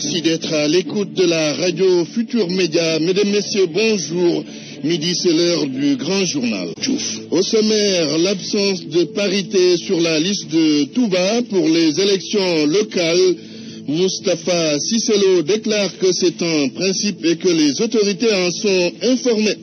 Merci d'être à l'écoute de la radio Futur Média. Mesdames, Messieurs, bonjour. Midi, c'est l'heure du grand journal. Au sommaire, l'absence de parité sur la liste de Touba pour les élections locales. Moustapha Cissé Lo déclare que c'est un principe et que les autorités en sont informées.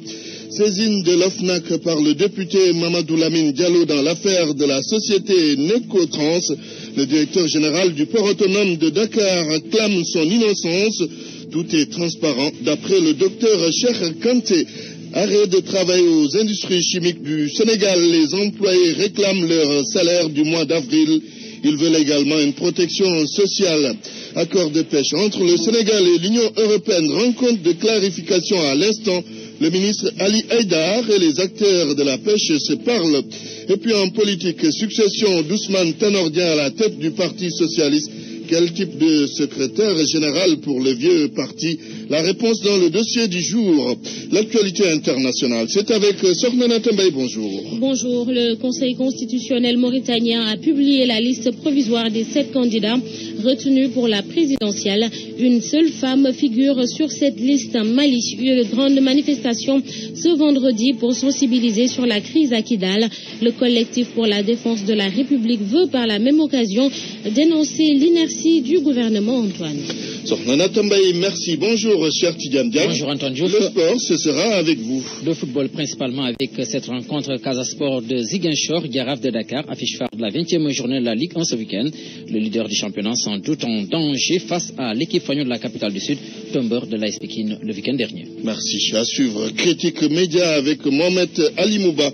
Saisine de l'OFNAC par le député Mamadou Lamine Diallo dans l'affaire de la société Necotrans. Le directeur général du port autonome de Dakar clame son innocence. Tout est transparent d'après le docteur Cheikh Kanté. Arrêt de travail aux industries chimiques du Sénégal. Les employés réclament leur salaire du mois d'avril. Ils veulent également une protection sociale. Accord de pêche entre le Sénégal et l'Union européenne. Rencontre de clarification à l'instant. Le ministre Ali Haïdar et les acteurs de la pêche se parlent. Et puis en politique, succession d'Ousmane Tanor Dieng à la tête du Parti socialiste. Quel type de secrétaire général pour le vieux parti? La réponse dans le dossier du jour. L'actualité internationale, c'est avec Sornana Tembay, bonjour. Bonjour, le Conseil constitutionnel mauritanien a publié la liste provisoire des 7 candidats retenus pour la présidentielle. Une seule femme figure sur cette liste. Mali, une grande manifestation ce vendredi pour sensibiliser sur la crise à Kidal. Le collectif pour la défense de la République veut par la même occasion dénoncer l'inertie du gouvernement, Antoine. Sornana Tembay, merci. Bonjour, cher Tidiane Diagne. Bonjour, Antoine Diouf. Le sport, ce sera avec vous. Le football principalement avec cette rencontre Casa Sport de Ziguinchor, Giraffe de Dakar, affiche phare de la 20e journée de la Ligue 1 ce week-end. Le leader du championnat sans doute en danger face à l'équipe fagnon de la capitale du Sud, tombeur de l'AS Pékin le week-end dernier. Merci. À suivre, critique média avec Mohamed Ali Mouba.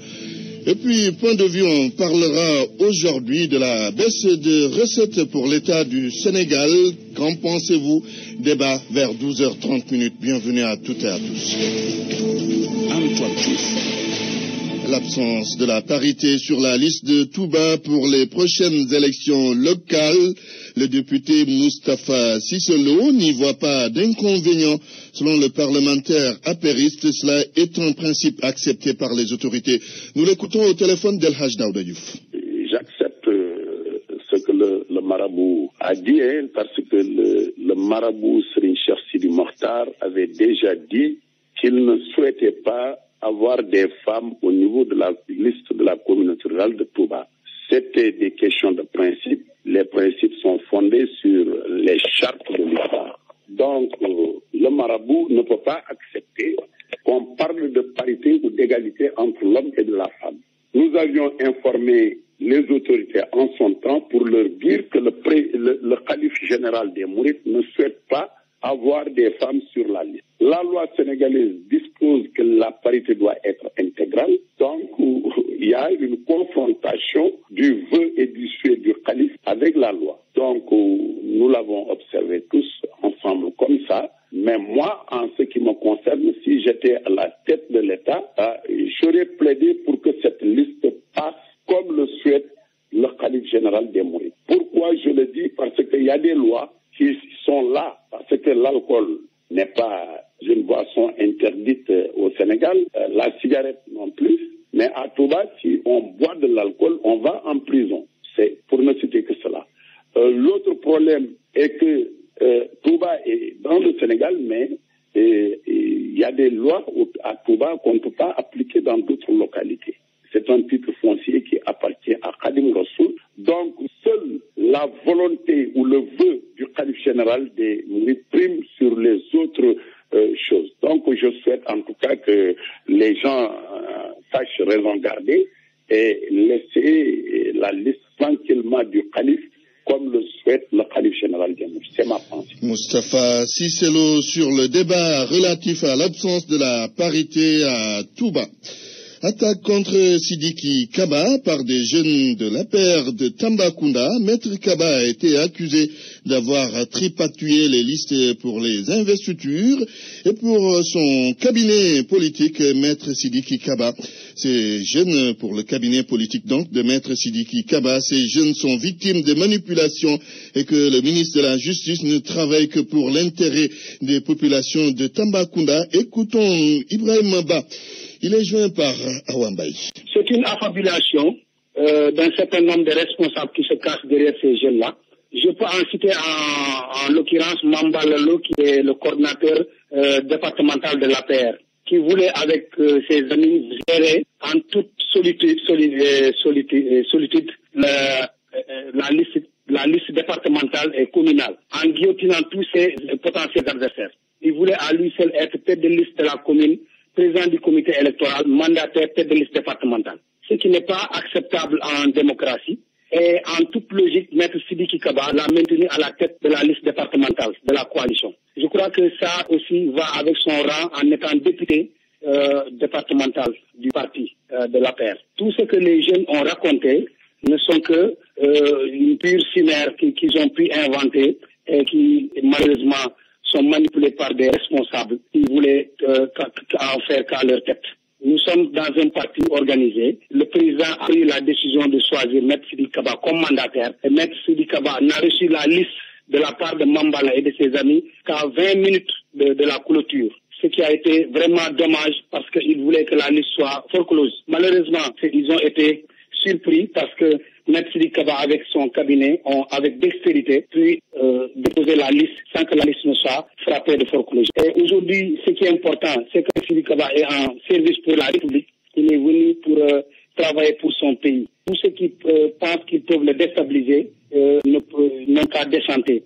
Et puis, point de vue, on parlera aujourd'hui de la baisse de recettes pour l'État du Sénégal. Qu'en pensez-vous? Débat vers 12h30. Bienvenue à toutes et à tous. L'absence de la parité sur la liste de Touba pour les prochaines élections locales. Le député Moustapha Cissé Lo n'y voit pas d'inconvénient. Selon le parlementaire apériste, cela est un principe accepté par les autorités. Nous l'écoutons au téléphone d'El Hadj Daouda Diouf. J'accepte ce que le marabout a dit, parce que le marabout Serigne Cheikh Sidi Mokhtar avait déjà dit qu'il ne souhaitait pas avoir des femmes au niveau de la liste de la communauté rurale de Touba. C'était des questions de principe. Les principes sont fondés sur les chartes de l'État. Donc, le marabout ne peut pas accepter qu'on parle de parité ou d'égalité entre l'homme et de la femme. Nous avions informé les autorités en son temps pour leur dire que le calife général des Mourides ne souhaite pas avoir des femmes sur la liste. La loi sénégalaise dispose que la parité doit être intégrale. Donc, il y a une confrontation du vœu et du souhait du calife avec la loi. Donc, nous l'avons observé tous ensemble comme ça. Mais moi, en ce qui me concerne, si j'étais à la tête de l'État, j'aurais plaidé pour que cette liste passe comme le souhaite le calife général des Mourides. Pourquoi je le dis? Parce qu'il y a des lois qui sont là, parce que l'alcool n'est pas une boisson interdite au Sénégal, la cigarette non plus, mais à Touba, si on boit de l'alcool, on va en prison. C'est pour ne citer que cela. L'autre problème est que Touba est dans le Sénégal, mais il y a des lois à Touba qu'on ne peut pas appliquer dans d'autres localités. C'est un titre foncier qui appartient à Khadim Rassoul. Donc, seule la volonté ou le vœu du calife général des Mourides prime sur les autres choses. Donc, je souhaite en tout cas que les gens sachent raison garder et laisser la liste tranquillement du calife comme le souhaite le calife général des Mourides. C'est ma pensée. Moustapha Cissé Lo sur le débat relatif à l'absence de la parité à Touba. Attaque contre Sidiki Kaba par des jeunes de l'APR de Tambacounda. Maître Kaba a été accusé d'avoir tripatouillé les listes pour les investitures et pour son cabinet politique, Maître Sidiki Kaba. Ces jeunes, pour le cabinet politique donc de Maître Sidiki Kaba, ces jeunes sont victimes de manipulations et que le ministre de la Justice ne travaille que pour l'intérêt des populations de Tambacounda. Écoutons Ibrahim Ba. Il est joint par Awambaï. C'est une affabulation d'un certain nombre de responsables qui se cachent derrière ces jeunes-là Je peux en citer en l'occurrence Mamba Lalo, qui est le coordinateur départemental de l'APR, qui voulait avec ses amis gérer en toute solitude la liste départementale et communale, en guillotinant tous ses potentiels adversaires. Il voulait à lui seul être tête de liste de la commune, président du comité électoral, mandataire, tête de liste départementale. Ce qui n'est pas acceptable en démocratie. Et en toute logique, Maître Sidiki Kaba l'a maintenu à la tête de la liste départementale de la coalition. Je crois que ça aussi va avec son rang en étant député départemental du parti de l'APR. Tout ce que les jeunes ont raconté ne sont que une pure chimère qu'ils ont pu inventer et qui malheureusement sont manipulés par des responsables qui voulaient en faire qu'à leur tête. Nous sommes dans un parti organisé. Le président a pris la décision de choisir Maître Sidiki Kaba comme mandataire. Et Maître Sidiki Kaba n'a reçu la liste de la part de Mambala et de ses amis qu'à 20 minutes de la clôture. Ce qui a été vraiment dommage parce qu'ils voulaient que la liste soit foreclose. Malheureusement, ils ont été surpris parce que Maître Sidiki Kaba avec son cabinet ont avec dextérité puis déposé la liste sans que la liste ne soit frappée de foreclosure. Et aujourd'hui, ce qui est important, c'est que Sidiki Kaba est en service pour la République. Il est venu pour travailler pour son pays. Tous ceux qui pensent qu'ils peuvent le déstabiliser n'ont qu'à déchanter.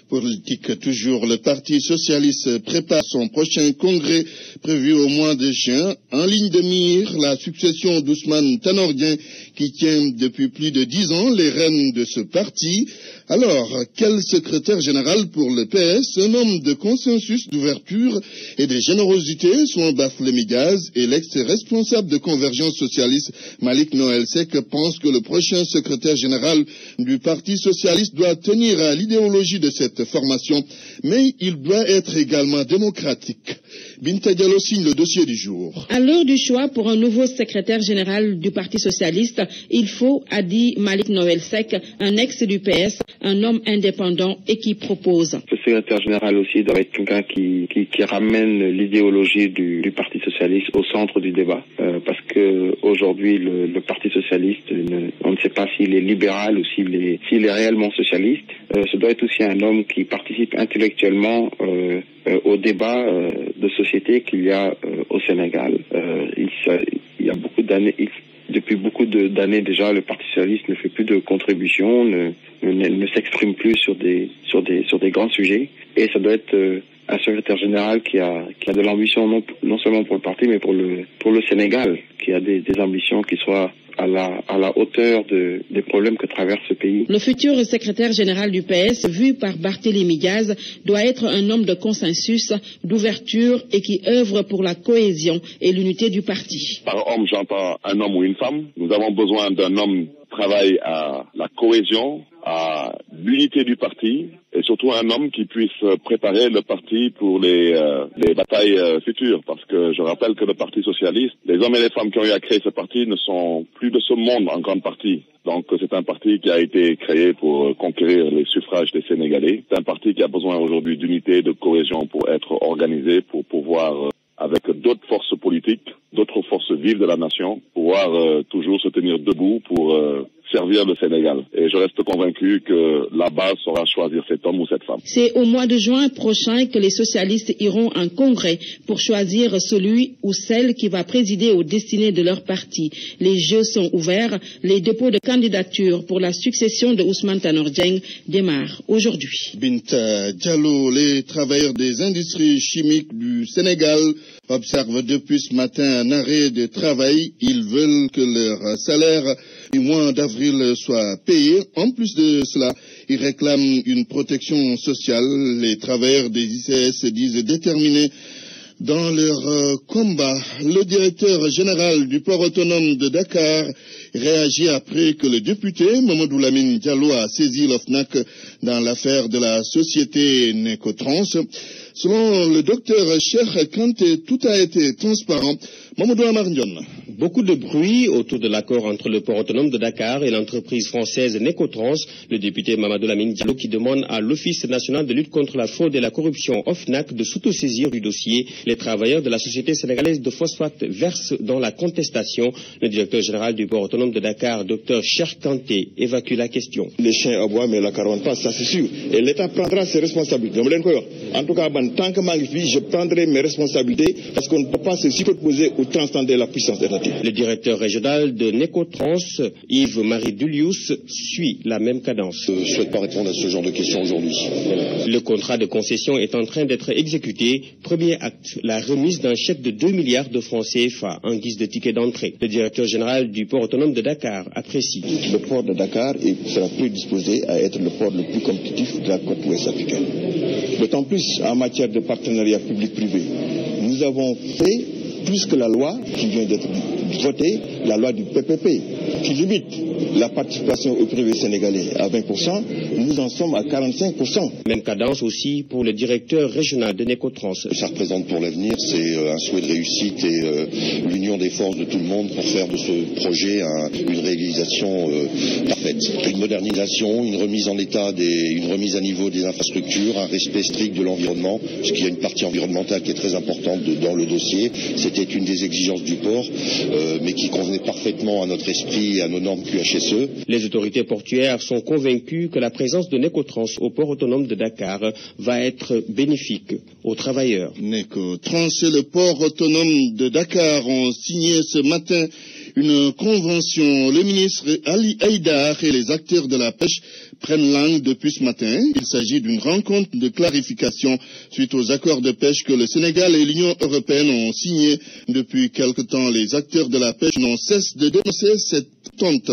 Politique toujours, le Parti socialiste prépare son prochain congrès prévu au mois de juin. En ligne de mire, la succession d'Ousmane Tanor Dieng qui tient depuis plus de 10 ans les rênes de ce parti. Alors, quel secrétaire général pour le PS? Un homme de consensus, d'ouverture et de générosité sont Barthélémy Diaz et l'ex-responsable de Convergence socialiste Malick Noël Seck pense que le prochain secrétaire général du Parti socialiste doit tenir à l'idéologie de cette formation, mais il doit être également démocratique. Binta Diallo signe le dossier du jour. À l'heure du choix pour un nouveau secrétaire général du Parti socialiste, il faut, a dit Malick Noël Seck, un ex du PS, un homme indépendant et qui propose. Le secrétaire général aussi doit être quelqu'un qui ramène l'idéologie du Parti socialiste au centre du débat. Parce que aujourd'hui, le Parti socialiste, on ne sait pas s'il est libéral ou s'il est réellement socialiste. Ce doit être aussi un homme qui participe intellectuellement au débat de société qu'il y a au Sénégal. Il y a beaucoup d'années, depuis beaucoup d'années déjà, le Parti socialiste ne fait plus de contributions, ne s'exprime plus sur des grands sujets. Et ça doit être un secrétaire général qui a de l'ambition non seulement pour le parti, mais pour le Sénégal, qui a des ambitions qui soient à la hauteur des problèmes que traverse ce pays. Le futur secrétaire général du PS, vu par Barthélémy Diaz, doit être un homme de consensus, d'ouverture et qui œuvre pour la cohésion et l'unité du parti. Par homme, j'entends un homme ou une femme. Nous avons besoin d'un homme qui travaille à la cohésion, à l'unité du parti, et surtout un homme qui puisse préparer le parti pour les batailles futures. Parce que je rappelle que le Parti socialiste, les hommes et les femmes qui ont eu à créer ce parti ne sont plus de ce monde en grande partie. Donc c'est un parti qui a été créé pour conquérir les suffrages des Sénégalais. C'est un parti qui a besoin aujourd'hui d'unité, de cohésion pour être organisé, pour pouvoir avec d'autres forces politiques, d'autres forces vives de la nation, pouvoir toujours se tenir debout pour servir le Sénégal. Et je reste convaincu que la base saura choisir cet homme ou cette femme. C'est au mois de juin prochain que les socialistes iront en congrès pour choisir celui ou celle qui va présider aux destinées de leur parti. Les jeux sont ouverts. Les dépôts de candidature pour la succession de Ousmane Tanor Dieng démarrent aujourd'hui. Binta Diallo, les travailleurs des industries chimiques du Sénégal observent depuis ce matin un arrêt de travail. Ils veulent que leur salaire du mois d'avril soit payé. En plus de cela, ils réclament une protection sociale. Les travailleurs des ICS se disent déterminés dans leur combat. Le directeur général du port autonome de Dakar réagit après que le député Mamadou Lamine Diallo a saisi l'OFNAC dans l'affaire de la société Necotrans. Selon le docteur Cheikh Kanté, tout a été transparent. Mamadou Amar Ndion. Beaucoup de bruit autour de l'accord entre le port autonome de Dakar et l'entreprise française Necotrans. Le député Mamadou Lamine Diallo qui demande à l'Office national de lutte contre la fraude et la corruption, OFNAC, de s'autosaisir du dossier. Les travailleurs de la société sénégalaise de phosphate versent dans la contestation. Le directeur général du port autonome de Dakar, Dr Cheikh Kanté, évacue la question. Les chiens aboient, mais la caravane passe, ça c'est sûr. Et l'État prendra ses responsabilités. En tout cas, tant que je prendrai mes responsabilités parce qu'on ne peut pas se superposer ou transcender la puissance étatique. Le directeur régional de Necotrans, Yves-Marie Dulius, suit la même cadence. Je ne souhaite pas répondre à ce genre de questions aujourd'hui. Le contrat de concession est en train d'être exécuté. Premier acte, la remise d'un chèque de 2 milliards de francs CFA en guise de ticket d'entrée. Le directeur général du port autonome de Dakar apprécie. Le port de Dakar sera prédisposé à être le port le plus compétitif de la côte ouest africaine. D'autant plus en matière de partenariat public-privé. Nous avons fait plus que la loi qui vient d'être votée, la loi du PPP, qui limite la participation au privé sénégalais à 20%, nous en sommes à 45%. Même cadence aussi pour le directeur régional de Necotrans. Ça représente pour l'avenir, c'est un souhait de réussite et l'union des forces de tout le monde pour faire de ce projet une réalisation parfaite. Une modernisation, une remise en état, une remise à niveau des infrastructures, un respect strict de l'environnement, parce qu'il y a une partie environnementale qui est très importante dans le dossier. C'était une des exigences du port, mais qui convenait parfaitement à notre esprit et à nos normes QHSE. Les autorités portuaires sont convaincues que la présence de Necotrans au port autonome de Dakar va être bénéfique aux travailleurs. Necotrans et le port autonome de Dakar ont signé ce matin une convention. Le ministre Ali Haïdar et les acteurs de la pêche prennent langue depuis ce matin. Il s'agit d'une rencontre de clarification suite aux accords de pêche que le Sénégal et l'Union européenne ont signés depuis quelque temps. Les acteurs de la pêche n'ont cessé de dénoncer cette tente.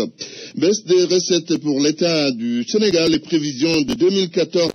Baisse des recettes pour l'État du Sénégal. Les prévisions de 2014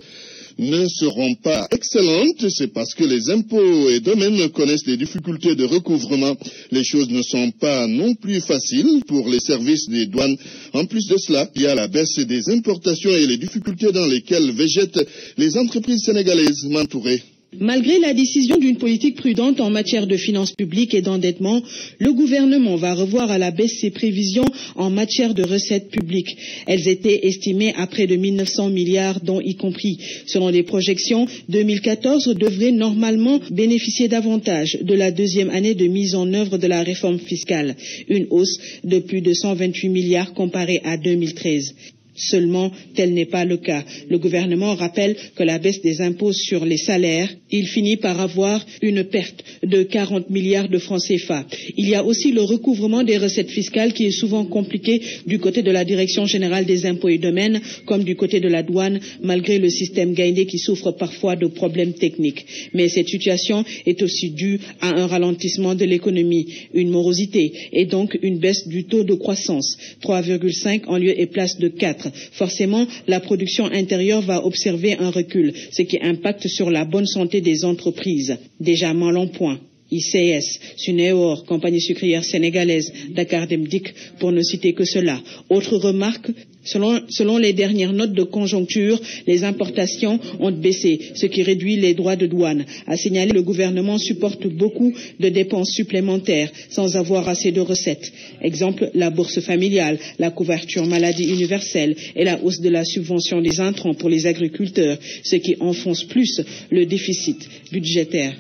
ne seront pas excellentes, c'est parce que les impôts et domaines connaissent des difficultés de recouvrement. Les choses ne sont pas non plus faciles pour les services des douanes. En plus de cela, il y a la baisse des importations et les difficultés dans lesquelles végètent les entreprises sénégalaises. M'entourer. Malgré la décision d'une politique prudente en matière de finances publiques et d'endettement, le gouvernement va revoir à la baisse ses prévisions en matière de recettes publiques. Elles étaient estimées à près de 1900 milliards, dont y compris. Selon les projections, 2014 devrait normalement bénéficier davantage de la deuxième année de mise en œuvre de la réforme fiscale. Une hausse de plus de 128 milliards comparée à 2013. Seulement, tel n'est pas le cas. Le gouvernement rappelle que la baisse des impôts sur les salaires, il finit par avoir une perte de 40 milliards de francs CFA. Il y a aussi le recouvrement des recettes fiscales qui est souvent compliqué du côté de la Direction générale des impôts et domaines comme du côté de la douane, malgré le système Gaïndé qui souffre parfois de problèmes techniques. Mais cette situation est aussi due à un ralentissement de l'économie, une morosité et donc une baisse du taux de croissance, 3,5 en lieu et place de 4. Forcément, la production intérieure va observer un recul, ce qui impacte sur la bonne santé des entreprises. Déjà mal en point. ICS, Suneor, compagnie sucrière sénégalaise, Dakar Demdik, pour ne citer que cela. Autre remarque, selon les dernières notes de conjoncture, les importations ont baissé, ce qui réduit les droits de douane. À signaler, le gouvernement supporte beaucoup de dépenses supplémentaires sans avoir assez de recettes. Exemple, la bourse familiale, la couverture maladie universelle et la hausse de la subvention des intrants pour les agriculteurs, ce qui enfonce plus le déficit budgétaire.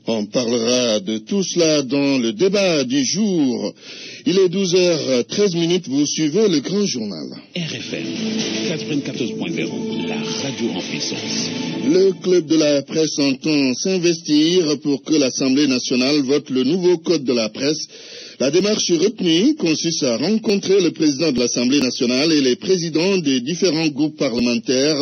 On parlera de tout cela dans le débat du jour. Il est 12h13, vous suivez le grand journal. RFM 94.0, la radio en puissance. Le club de la presse entend s'investir pour que l'Assemblée nationale vote le nouveau code de la presse. La démarche retenue consiste à rencontrer le président de l'Assemblée nationale et les présidents des différents groupes parlementaires.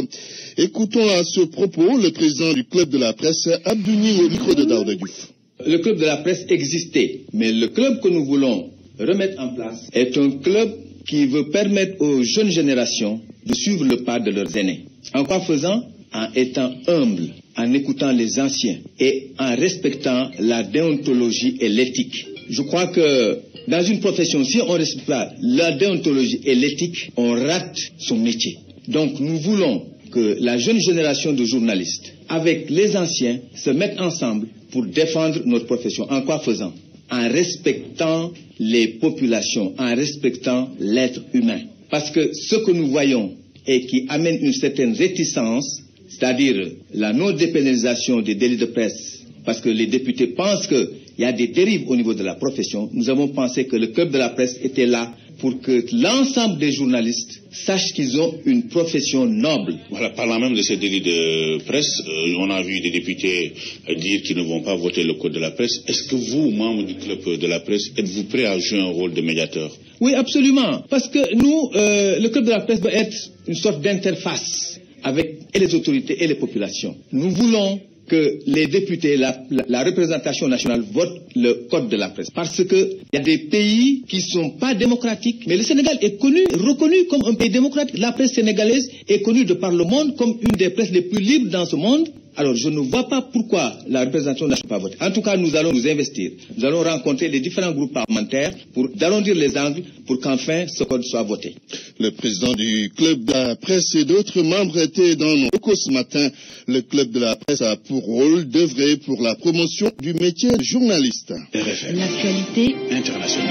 Écoutons à ce propos le président du club de la presse, Abdouni, au micro de Daouda Diouf. Le club de la presse existait, mais le club que nous voulons remettre en place est un club qui veut permettre aux jeunes générations de suivre le pas de leurs aînés. En quoi faisant? En étant humble, en écoutant les anciens et en respectant la déontologie et l'éthique. Je crois que dans une profession, si on ne respecte pas la déontologie et l'éthique, on rate son métier. Donc nous voulons que la jeune génération de journalistes, avec les anciens, se mettent ensemble pour défendre notre profession. En quoi faisant? en respectant les populations, en respectant l'être humain. Parce que ce que nous voyons et qui amène une certaine réticence, c'est-à-dire la non-dépénalisation des délits de presse, parce que les députés pensent qu'il y a des dérives au niveau de la profession, nous avons pensé que le club de la presse était là pour que l'ensemble des journalistes sachent qu'ils ont une profession noble. Voilà, parlant même de ces délits de presse, on a vu des députés dire qu'ils ne vont pas voter le code de la presse. Est-ce que vous, membres du club de la presse, êtes-vous prêts à jouer un rôle de médiateur? Oui, absolument. Parce que nous, le club de la presse doit être une sorte d'interface avec les autorités et les populations. Nous voulons que les députés, la représentation nationale votent le code de la presse. Parce qu'il y a des pays qui ne sont pas démocratiques, mais le Sénégal est reconnu comme un pays démocratique. La presse sénégalaise est connue de par le monde comme une des presses les plus libres dans ce monde. Alors je ne vois pas pourquoi la représentation nationale n'a pas voté. En tout cas, nous allons nous investir. Nous allons rencontrer les différents groupes parlementaires pour arrondir les angles pour qu'enfin ce code soit voté. Le président du club de la presse et d'autres membres étaient dans nos locaux ce matin. Le club de la presse a pour rôle d'œuvrer pour la promotion du métier de journaliste. RFM. L'actualité internationale.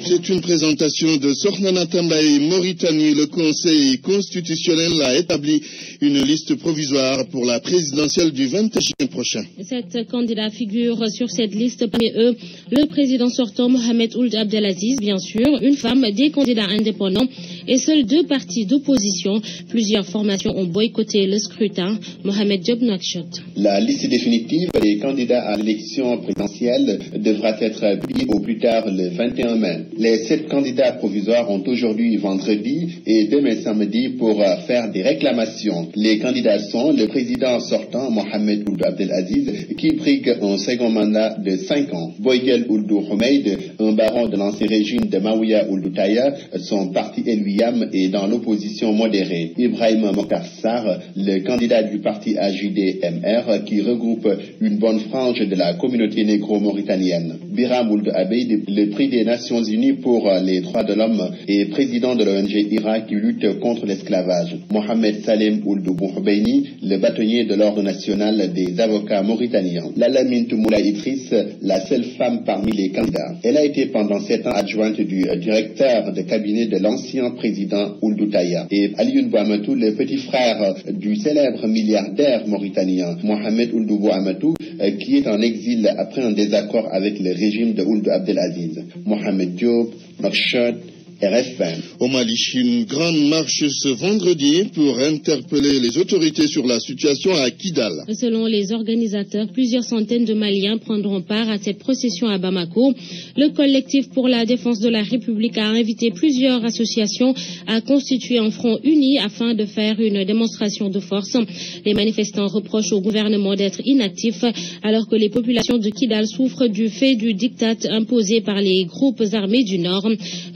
C'est une présentation de Sornana Tambaye, Mauritanie. Le Conseil constitutionnel a établi une liste provisoire pour la présidentielle du 21 juin prochain. 7 candidats figurent sur cette liste. Parmi eux, le président sortant Mohamed Ould Abdelaziz, bien sûr, une femme, des candidats indépendants et seuls 2 partis d'opposition. Plusieurs formations ont boycotté le scrutin. Mohamed Diop Nouakchott. La liste définitive des candidats à l'élection présidentielle devra être publiée au plus tard le 21 mai. Les 7 candidats provisoires ont aujourd'hui vendredi et demain samedi pour faire des réclamations. Les candidats sont le président sortant Mohamed Ould Abdelaziz qui brigue un second mandat de 5 ans. Boygel Ouldou Homeid, un baron de l'ancien régime de Maouya Ouldou Taya, son parti LUIAM est dans l'opposition modérée. Ibrahim Mokhtar Sarr, le candidat du parti AJD-MR qui regroupe une bonne frange de la communauté négro-mauritanienne. Biram Ould Abeid, le prix des Nations Unies pour les droits de l'homme et président de l'ONG IRA qui lutte contre l'esclavage. Mohamed Salem Ould Bouhbeini, le bâtonnier de l'Ordre national des avocats mauritaniens. Lalamine Toumoula Idriss, la seule femme parmi les candidats. Elle a été pendant 7 ans adjointe du directeur de cabinet de l'ancien président Ouldou Taya. Et Alioune Bouamatou, le petit frère du célèbre milliardaire mauritanien Mohamed Ould Bouamatou, qui est en exil après un désaccord avec le régime de Ould Abdelaziz. Mohamed Diop, Nouakchott, RFM. Au Mali, une grande marche ce vendredi pour interpeller les autorités sur la situation à Kidal. Selon les organisateurs, plusieurs centaines de Maliens prendront part à cette procession à Bamako. Le collectif pour la défense de la République a invité plusieurs associations à constituer un front uni afin de faire une démonstration de force. Les manifestants reprochent au gouvernement d'être inactif alors que les populations de Kidal souffrent du fait du diktat imposé par les groupes armés du Nord.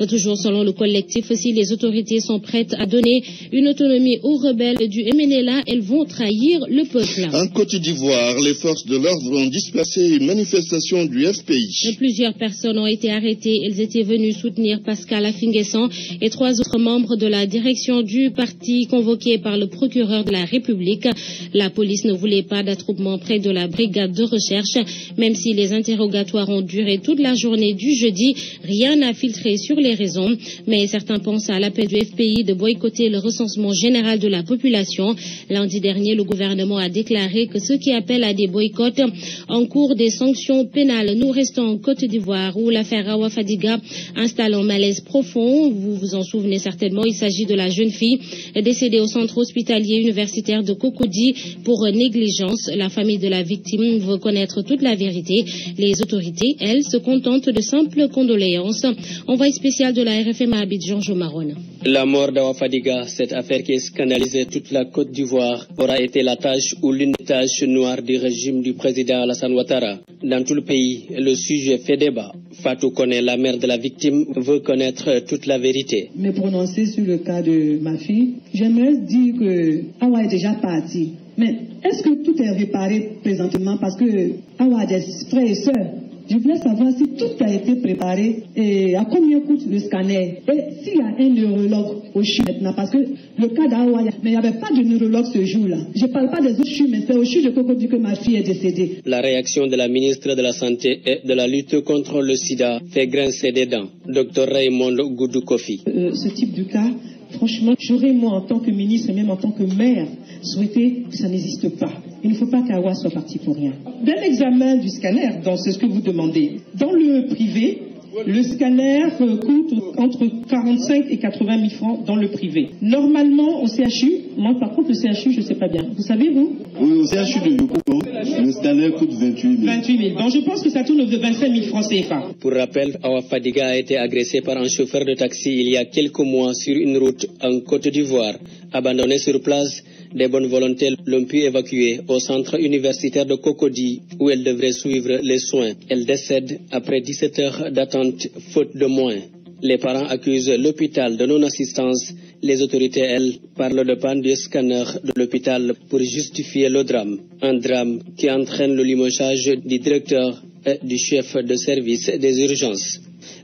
Toujours selon le collectif, si les autorités sont prêtes à donner une autonomie aux rebelles du MNLA, elles vont trahir le peuple. En Côte d'Ivoire, les forces de l'ordre ont dispersé une manifestation du FPI. Plusieurs personnes ont été arrêtées. Elles étaient venues soutenir Pascal Afinguessan et 3 autres membres de la direction du parti convoqués par le procureur de la République. La police ne voulait pas d'attroupement près de la brigade de recherche. Même si les interrogatoires ont duré toute la journée du jeudi, rien n'a filtré sur les raisons. Mais certains pensent à l'appel du FPI de boycotter le recensement général de la population. Lundi dernier, le gouvernement a déclaré que ceux qui appellent à des boycotts encourent des sanctions pénales. Nous restons en Côte d'Ivoire où l'affaire Awa Fadiga installe un malaise profond. Vous vous en souvenez certainement, il s'agit de la jeune fille décédée au centre hospitalier universitaire de Cocody pour négligence. La famille de la victime veut connaître toute la vérité. Les autorités, elles, se contentent de simples condoléances. Envoyé spécial de la RFM à Abidjan, Jo Marone. La mort d'Awa Fadiga, cette affaire qui a scandalisé toute la Côte d'Ivoire, aura été la tâche ou l'une des tâches noires du régime du président Alassane Ouattara. Dans tout le pays, le sujet fait débat. Fatou Kone, la mère de la victime, veut connaître toute la vérité. Me prononcer sur le cas de ma fille, j'aimerais dire que Awa est déjà partie. Mais est-ce que tout est réparé présentement parce que Awa a des frères et sœurs Je voulais savoir si tout a été préparé et à combien coûte le scanner. Et s'il y a un neurologue au CHU maintenant, parce que le cas d'Awa, mais il n'y avait pas de neurologue ce jour-là. Je ne parle pas des autres CHU, mais c'est au CHU de Cocody que ma fille est décédée. La réaction de la ministre de la Santé et de la lutte contre le sida fait grincer des dents. Dr Raymond Goudou Kofi. Ce type de cas, franchement, j'aurais moi en tant que ministre et même en tant que maire souhaité que ça n'existe pas. Il ne faut pas qu'Awa soit parti pour rien. Dès l'examen du scanner, c'est ce que vous demandez, dans le privé, le scanner coûte entre 45 et 80 000 francs dans le privé. Normalement, au CHU, moi par contre, le CHU, je ne sais pas bien. Vous savez, vous? Oui, au CHU de Yokoko, le scanner coûte 28 000. 28 000. Bon, je pense que ça tourne de 25 000 francs CFA. Pour rappel, Awa Fadiga a été agressé par un chauffeur de taxi il y a quelques mois sur une route en Côte d'Ivoire. Abandonné sur place, des bonnes volontés l'ont pu évacuer au centre universitaire de Cocody où elle devrait suivre les soins. Elle décède après 17 heures d'attente faute de moyens. Les parents accusent l'hôpital de non-assistance. Les autorités, elles, parlent de panne du scanner de l'hôpital pour justifier le drame. Un drame qui entraîne le limogeage du directeur et du chef de service des urgences.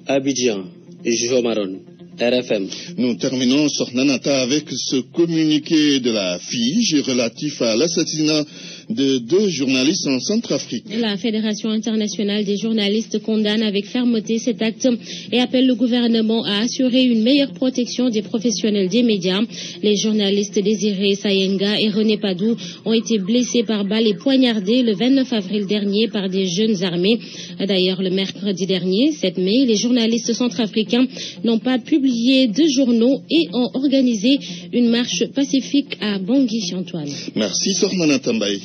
Abidjan, Jomaron. RFM. Nous terminons sur Nanata avec ce communiqué de la FIGE relatif à l'assassinat de 2 journalistes en Centrafrique. La Fédération internationale des journalistes condamne avec fermeté cet acte et appelle le gouvernement à assurer une meilleure protection des professionnels des médias. Les journalistes Désiré Sayenga et René Padou ont été blessés par balles et poignardés le 29 avril dernier par des jeunes armés. D'ailleurs, le mercredi dernier, 7 mai, les journalistes centrafricains n'ont pas publié de journaux et ont organisé une marche pacifique à Bangui-Antoine. Merci Sornana Tambaye.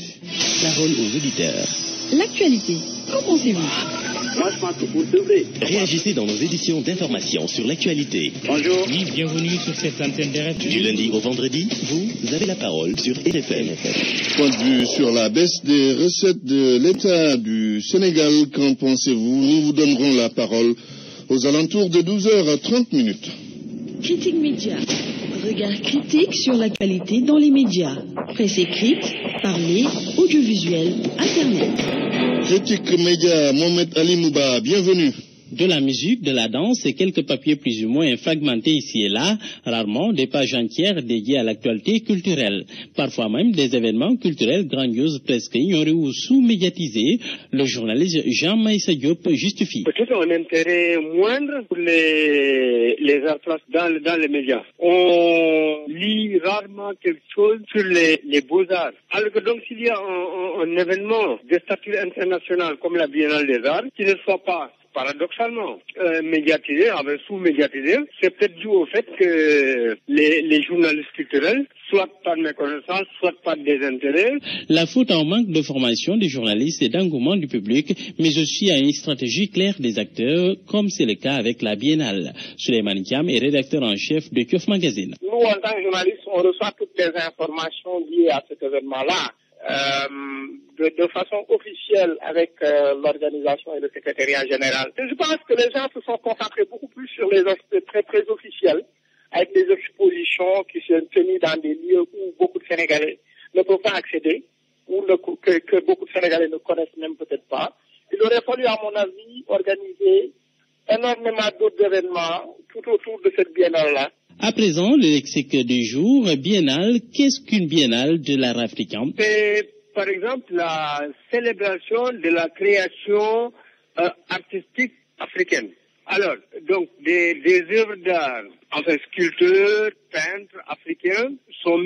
Parole aux auditeurs. L'actualité, qu'en pensez-vous? Moi, je pense que vous devrez. Réagissez dans nos éditions d'information sur l'actualité. Bonjour. Oui, bienvenue sur cette antenne d'RFM. Du lundi au vendredi, vous avez la parole sur RFM. Point de vue sur la baisse des recettes de l'État du Sénégal, qu'en pensez-vous? Nous vous donnerons la parole aux alentours de 12h30. Critique média. Regard critique sur l'actualité dans les médias. Presse écrite, parlée, audiovisuel, Internet. Critique média, Mohamed Ali Mouba, bienvenue. De la musique, de la danse et quelques papiers plus ou moins fragmentés ici et là, rarement des pages entières dédiées à l'actualité culturelle. Parfois même des événements culturels grandioses presque ignorés ou sous-médiatisés. Le journaliste Jean-Maïssa Diop justifie. Peut-être un intérêt moindre pour les artistes dans les médias. On lit rarement quelque chose sur les beaux-arts. Alors que donc s'il y a un événement de statut international comme la Biennale des Arts, qui ne soit pas paradoxalement médiatisé, sous-médiatisé, c'est peut-être dû au fait que les journalistes culturels, soit par méconnaissance, soit par désintérêt. La faute en manque de formation des journalistes et d'engouement du public, mais aussi à une stratégie claire des acteurs, comme c'est le cas avec la Biennale. Souleymane Thiam est rédacteur en chef de Kiof Magazine. Nous, en tant que journalistes, on reçoit toutes les informations liées à cet événement-là. De façon officielle avec l'organisation et le secrétariat général. Je pense que les gens se sont concentrés beaucoup plus sur les aspects très très officiels, avec des expositions qui sont tenues dans des lieux où beaucoup de Sénégalais ne peuvent pas accéder, ou que beaucoup de Sénégalais ne connaissent même peut-être pas. Il aurait fallu, à mon avis, organiser énormément d'autres événements tout autour de cette biennale-là. À présent, le lexique du jour, biennale, qu'est-ce qu'une biennale de l'art africain? C'est, par exemple, la célébration de la création artistique africaine. Alors, donc, des œuvres d'art, enfin, sculpteurs, peintres africains sont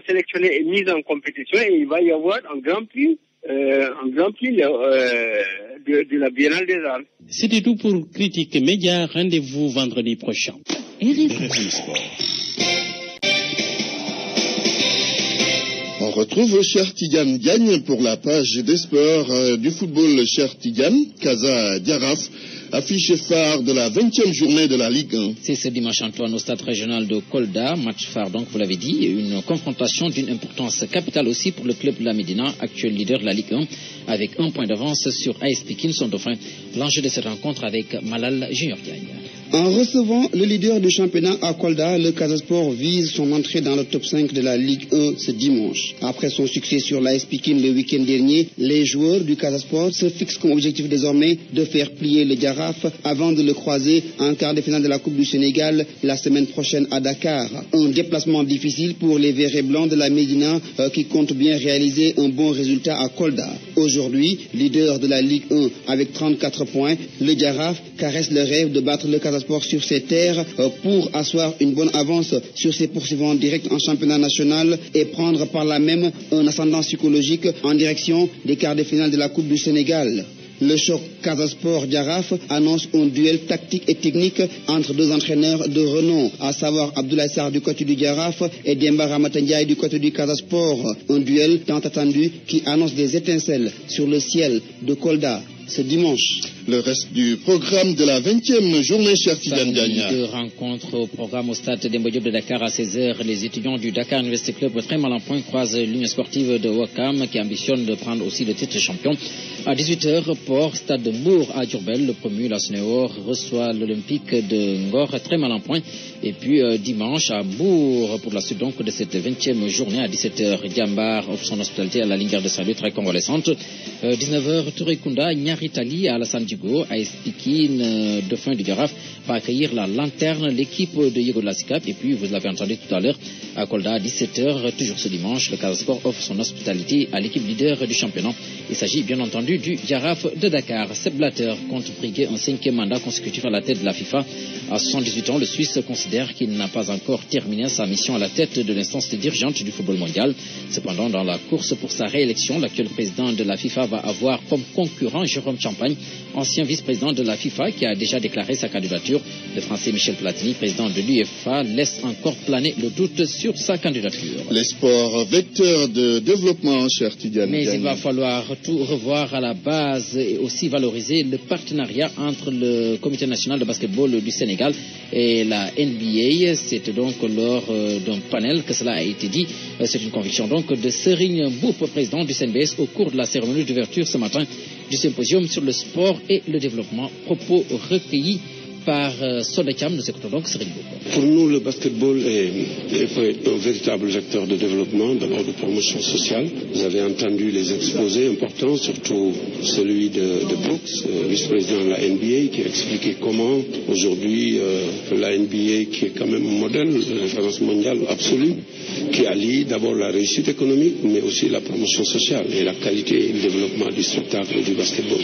sélectionnés et mis en compétition et il va y avoir un grand prix de la Biennale des Arts. C'était tout pour Critique Média. Rendez-vous vendredi prochain. RFM Sport. On retrouve Cher Tidiane Diagne pour la page des sports du football. Cher Tidiane, Casa Diaraf, affiche phare de la 20e journée de la Ligue 1. C'est ce dimanche, Antoine, au stade régional de Kolda. Match phare, donc, vous l'avez dit. Une confrontation d'une importance capitale aussi pour le club de la Médina, actuel leader de la Ligue 1, avec 1 point d'avance sur AS Pikine, son dauphin. L'enjeu de cette rencontre avec Malal Junior Diagne. En recevant le leader du championnat à Kolda, le Casa Sport vise son entrée dans le top 5 de la Ligue 1 ce dimanche. Après son succès sur l'AS Pikine le week-end dernier, les joueurs du Casa Sport se fixent comme objectif désormais de faire plier le Jaraaf avant de le croiser en quart de finale de la Coupe du Sénégal la semaine prochaine à Dakar. Un déplacement difficile pour les Verts et Blancs de la Médina qui comptent bien réaliser un bon résultat à Kolda. Aujourd'hui, leader de la Ligue 1 avec 34 points, le Jaraaf caresse le rêve de battre le Casa Sport sur ses terres pour asseoir une bonne avance sur ses poursuivants directs en championnat national et prendre par là même un ascendant psychologique en direction des quarts de finale de la Coupe du Sénégal. Le choc Casa Sport-Jaraaf annonce un duel tactique et technique entre deux entraîneurs de renom, à savoir Abdoulaye Sarr du côté du Jaraaf et Demba Ramata Ndiaye du côté du Casa Sport. Un duel tant attendu qui annonce des étincelles sur le ciel de Kolda ce dimanche. Le reste du programme de la 20e journée, cher Tidiane Diagne. De rencontres au programme au stade Demba Diop de Dakar à 16h. Les étudiants du Dakar University Club, très mal en point, croisent l'Union sportive de Ouakam qui ambitionne de prendre aussi le titre de champion. À 18h, Port, stade de Mour à Diourbel. Le promu, la Sénéor, reçoit l'Olympique de Ngor, très mal en point. Et puis dimanche à Mour pour la suite donc de cette 20e journée à 17h. Diambar offre son hospitalité à la Lingard de Salut, très convalescente. 19h, Touré Kunda, Nyaritali à Alassane Djigo, AS Pikine, Dauphin du Jaraaf, va accueillir la lanterne, l'équipe de Yego de la SICAP. Et puis, vous l'avez entendu tout à l'heure, à Kolda, à 17h, toujours ce dimanche, le Casa Sport offre son hospitalité à l'équipe leader du championnat. Il s'agit bien entendu du Jaraaf de Dakar. Sepp Blatter compte briguer un 5e mandat consécutif à la tête de la FIFA. À 78 ans, le Suisse considère qu'il n'a pas encore terminé sa mission à la tête de l'instance dirigeante du football mondial. Cependant, dans la course pour sa réélection, l'actuel président de la FIFA va avoir comme concurrent Jérôme Champagne, ancien vice-président de la FIFA qui a déjà déclaré sa candidature. Le Français Michel Platini, président de l'UEFA, laisse encore planer le doute sur sa candidature. Les sports vecteurs de développement, cher Tidiane. Mais il va falloir tout revoir à la base et aussi valoriser le partenariat entre le Comité national de basketball du Sénégal et la NBA. C'est donc lors d'un panel que cela a été dit. C'est une conviction donc de Serigne Mboup, président du CNBS, au cours de la cérémonie d'ouverture ce matin du symposium sur le sport et le développement. Propos recueillis par Sodekam. Nous écoutons donc Serigne Mboup. Pour nous, le basketball peut être un véritable vecteur de développement, d'abord de promotion sociale. Vous avez entendu les exposés importants, surtout celui de Brooks, vice-président de la NBA, qui a expliqué comment aujourd'hui la NBA, qui est quand même un modèle de référence mondiale absolue, qui allie d'abord la réussite économique, mais aussi la promotion sociale et la qualité et le développement du spectacle du basketball.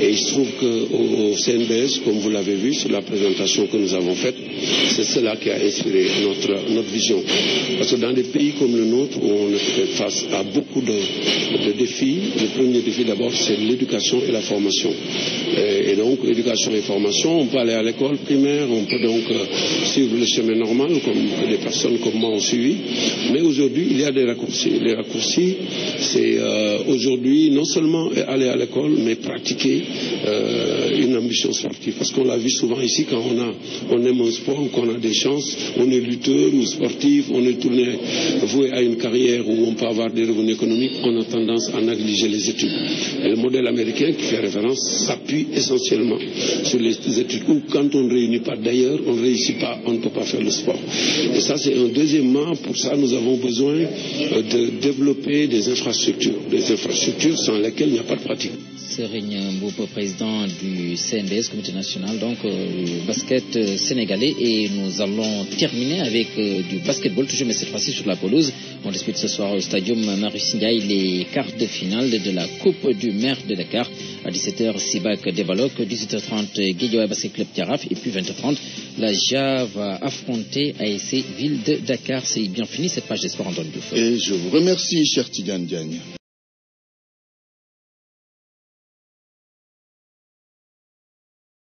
Et il se trouve qu'au CNBS, comme vous l'avez vu sur la présentation que nous avons faite, c'est cela qui a inspiré notre vision. Parce que dans des pays comme le nôtre, où on est face à beaucoup de défis, le premier défi d'abord, c'est l'éducation et la formation. Et donc, éducation et formation, on peut aller à l'école primaire, on peut donc suivre le chemin normal, comme des personnes comme moi ont suivi. Mais aujourd'hui, il y a des raccourcis. Les raccourcis, c'est aujourd'hui non seulement aller à l'école, mais pratiquer une ambition sportive. Parce qu'on l'a vu souvent ici, quand on aime un sport, qu'on a des chances, on est lutteur ou sportif, on est voué à une carrière où on peut avoir des revenus économiques, on a tendance à négliger les études. Et le modèle américain qui fait référence s'appuie essentiellement sur les études, où quand on ne réunit pas d'ailleurs, on ne réussit pas, on ne peut pas faire le sport. Et ça, c'est un deuxièmement. Pour ça, nous avons besoin de développer des infrastructures sans lesquelles il n'y a pas de pratique. Serigne Mboup, président du CNBS, Comité national donc basket sénégalais, et nous allons terminer avec du basketball toujours, mais cette fois-ci sur la pelouse. On dispute ce soir au stadium Marius Ndiaye les quarts de finale de la Coupe du maire de Dakar. À 17h, Sibac Débalok, 18h30, Guédiawaye Basket Club Tiaraf, et puis 20h30, la JA va affronter ASC Ville de Dakar. C'est bien fini cette page des sports en Dondou. Et je vous remercie, cher Tidiane Diagne.